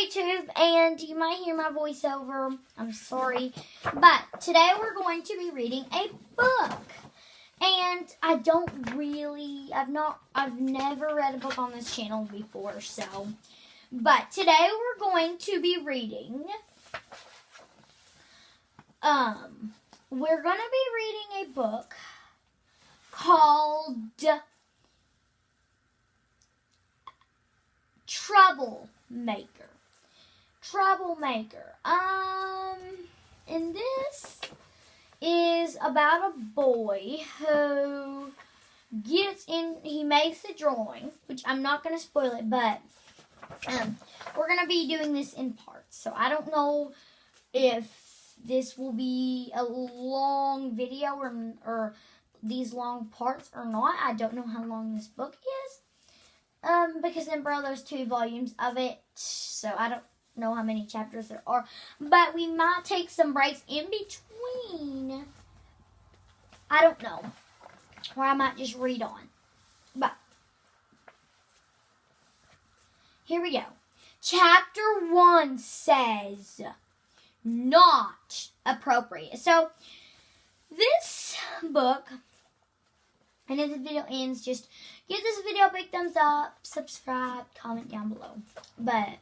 YouTube, and you might hear my voiceover. I'm sorry. But today we're going to be reading a book. And I've never read a book on this channel before, so. But today we're going to be reading, a book called Troublemaker. And this is about a boy who he makes a drawing, which I'm not going to spoil it, but we're going to be doing this in parts. So I don't know if this will be a long video or these long parts or not. I don't know how long this book is. Because in Braille there's 2 volumes of it, so I don't know how many chapters there are. But we might take some breaks in between. I don't know. Or I might just read on. But here we go. Chapter 1 says, not appropriate. So this book, and if the video ends, just give this video a big thumbs up, subscribe, comment down below. But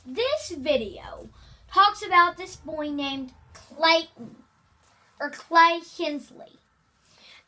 this video talks about this boy named Clayton, or Clay Hensley.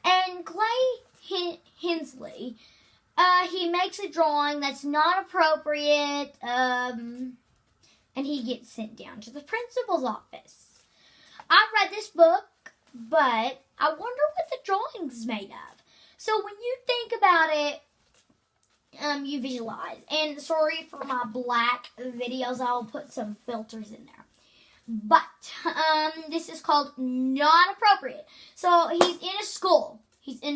And Clay Hensley, he makes a drawing that's not appropriate, and he gets sent down to the principal's office. I've read this book, but I wonder what the drawing's made of. So when you think about it, you visualize. And sorry for my black videos, I'll put some filters in there. But this is called not appropriate. So he's in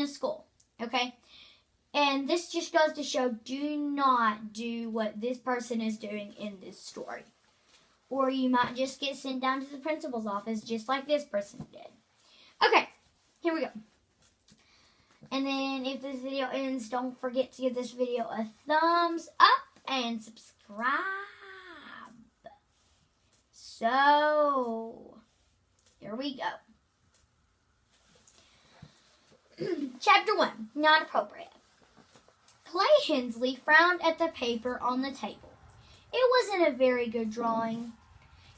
a school. Okay? And this just goes to show, do not do what this person is doing in this story. Or you might just get sent down to the principal's office just like this person did. Okay, here we go. And then if this video ends, don't forget to give this video a thumbs up and subscribe. So, here we go. Chapter 1, not appropriate. Clay Hensley frowned at the paper on the table. It wasn't a very good drawing.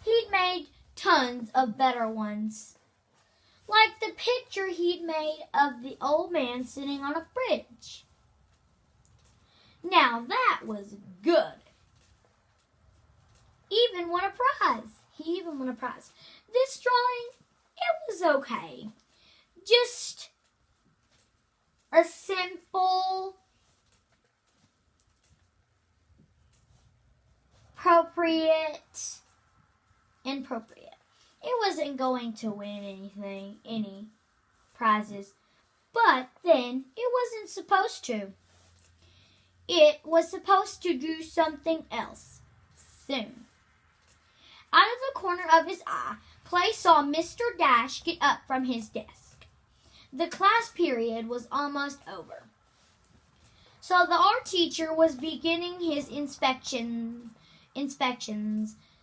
He'd made tons of better ones. Like the picture he'd made of the old man sitting on a bridge. Now that was good. He even won a prize. This drawing, it was okay. Just a simple, inappropriate. It wasn't going to win any prizes, but then it wasn't supposed to. It was supposed to do something else soon. Out of the corner of his eye, Clay saw Mr. Dash get up from his desk. The class period was almost over. So the art teacher was beginning his inspections,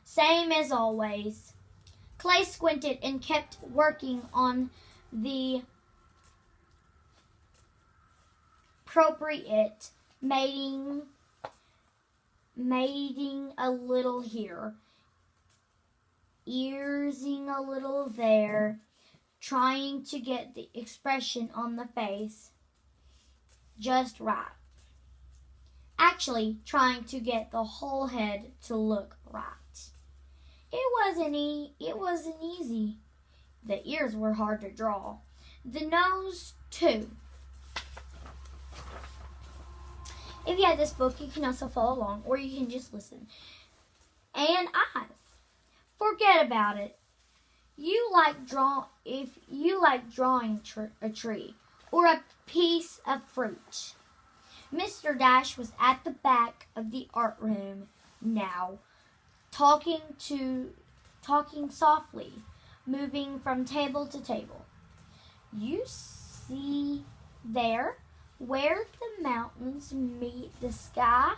same as always. Clay squinted and kept working on the appropriate, mating a little here, earsing a little there, trying to get the expression on the face just right. Actually, trying to get the whole head to look right. It wasn't easy. The ears were hard to draw. The nose, too. If you have this book, you can also follow along, or you can just listen. And eyes. Forget about it. If you like drawing a tree or a piece of fruit. Mr. Dash was at the back of the art room now, talking softly, moving from table to table. You see there where the mountains meet the sky?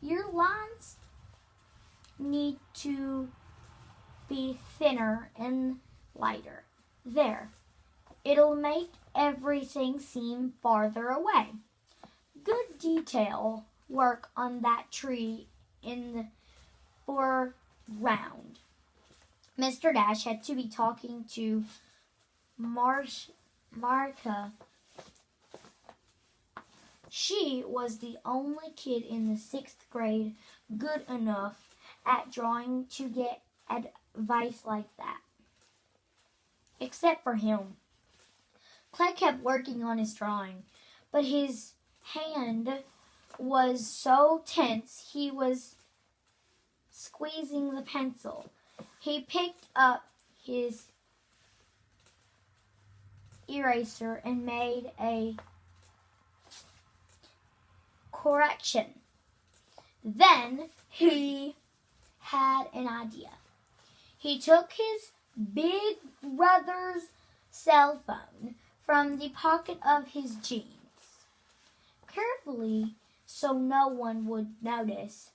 Your lines need to be thinner and lighter. There. It'll make everything seem farther away. Good detail work on that tree in the foreground. Mr. Dash had to be talking to Martha. She was the only kid in the 6th grade good enough at drawing to get advice like that. Except for him. Clay kept working on his drawing, but his hand was so tense he was squeezing the pencil. He picked up his eraser and made a correction. Then he had an idea. He took his big brother's cell phone from the pocket of his jeans. Carefully, so no one would notice,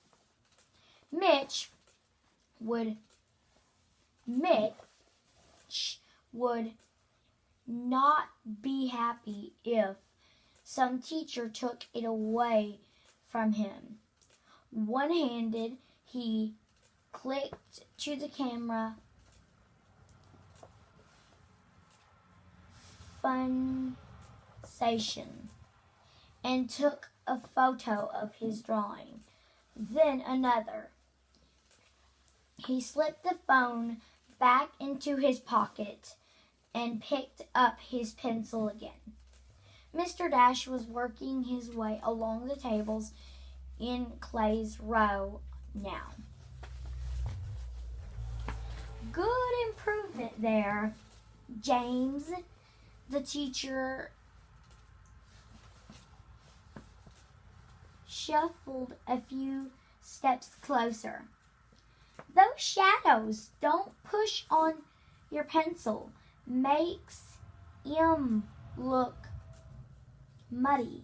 Mitch would not be happy if some teacher took it away from him. One-handed, he clicked to the camera sensation and took a photo of his drawing. Then another. He slipped the phone back into his pocket and picked up his pencil again. Mr. Dash was working his way along the tables in Clay's row now. Good improvement there, James. The teacher shuffled a few steps closer. Those shadows, don't push on your pencil. Makes him look muddy.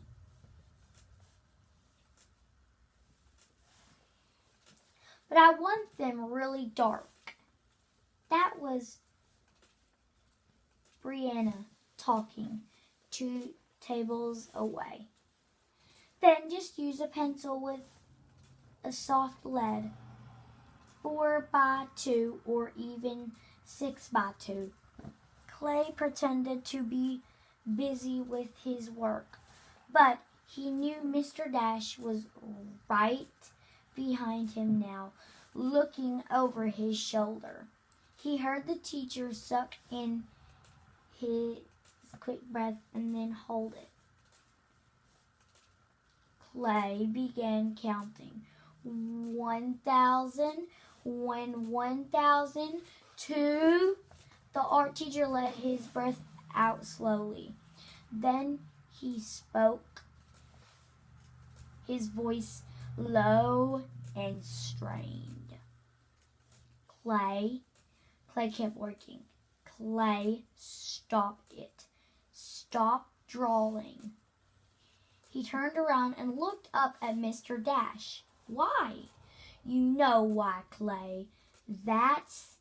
But I want them really dark. That was Brianna talking 2 tables away. Then just use a pencil with a soft lead, 4x2 or even 6x2. Clay pretended to be busy with his work, but he knew Mr. Dash was right behind him now, looking over his shoulder. He heard the teacher suck in his quick breath and then hold it. Clay began counting. 1,000, 1,000, 2. The art teacher let his breath out slowly. Then he spoke, his voice low and strained. Clay kept working. Clay, stop it. Stop drawing. He turned around and looked up at Mr. Dash. Why? You know why, Clay. That's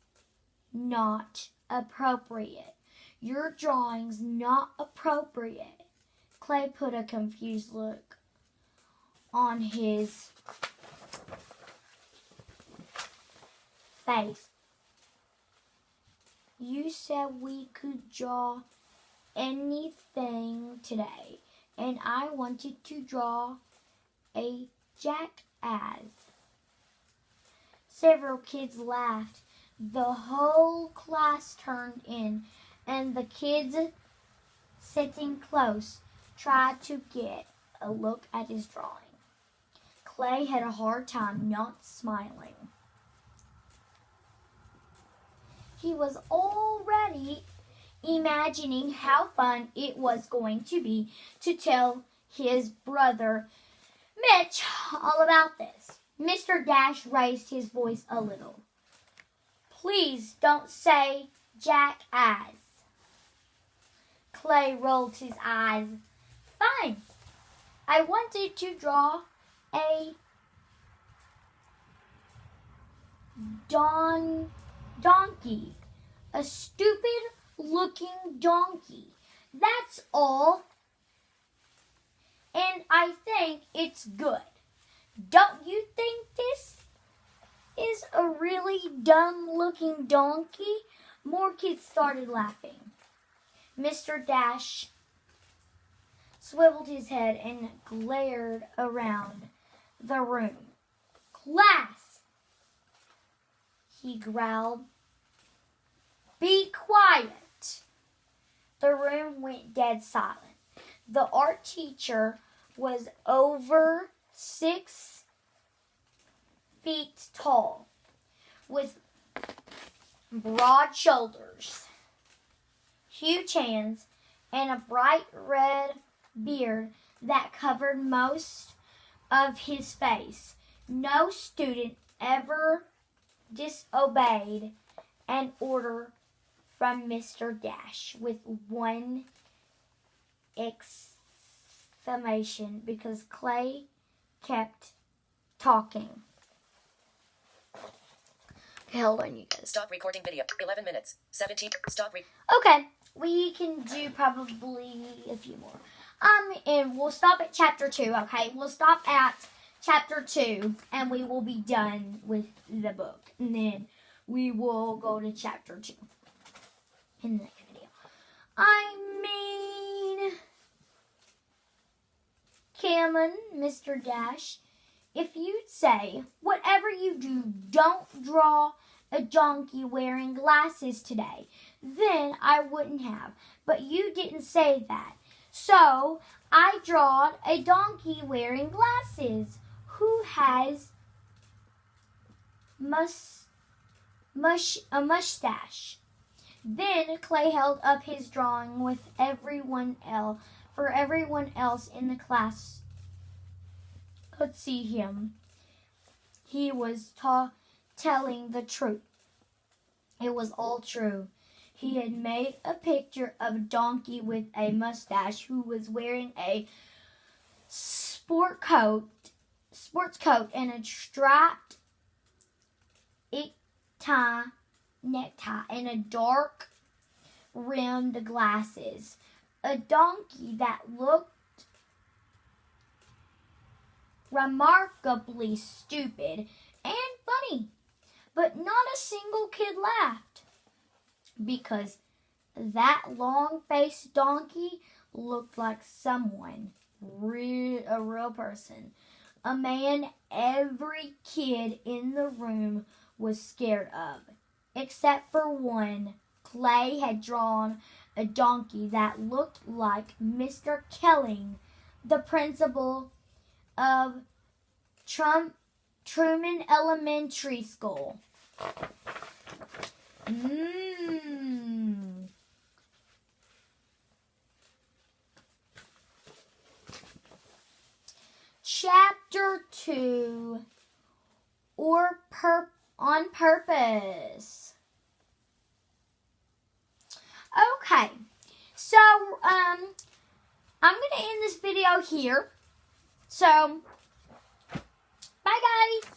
not appropriate. Your drawing's not appropriate. Clay put a confused look on his face. You said we could draw anything today, and I wanted to draw a jackass. Several kids laughed. The whole class turned in, and the kids sitting close tried to get a look at his drawing. Clay had a hard time not smiling. He was already imagining how fun it was going to be to tell his brother Mitch all about this. Mr. Dash raised his voice a little. Please don't say jackass. Clay rolled his eyes. Fine. I wanted to draw a donkey. A stupid-looking donkey. That's all. And I think it's good. Don't you think this is a really dumb-looking donkey? More kids started laughing. Mr. Dash swiveled his head and glared around the room. Class, he growled. Be quiet. The room went dead silent. The art teacher was over 6 feet tall, with broad shoulders, huge hands, and a bright red beard that covered most of his face. No student ever disobeyed an order from Mr. Dash with one exclamation because Clay kept talking. Okay, hold on, you guys. Stop recording video. 11 minutes. 17. Stop. Okay, we can do probably a few more. And we'll stop at chapter 2, okay? We'll stop at chapter 2, and we will be done with the book. And then we will go to chapter 2 in the next video. Cameron, Mr. Dash, if you'd say, whatever you do, don't draw a donkey wearing glasses today, then I wouldn't have. But you didn't say that. So, I drawed a donkey wearing glasses who has a mustache. Then Clay held up his drawing with for everyone else in the class could see him. He was telling the truth. It was all true. He had made a picture of a donkey with a mustache who was wearing a sports coat and a striped necktie and a dark rimmed glasses. A donkey that looked remarkably stupid and funny. But not a single kid laughed, because that long-faced donkey looked like someone, a real person, a man every kid in the room was scared of, except for one. Clay had drawn a donkey that looked like Mr. Kelling, the principal of Truman Elementary School. Chapter 2, on purpose. Okay, so I'm going to end this video here. So, bye guys.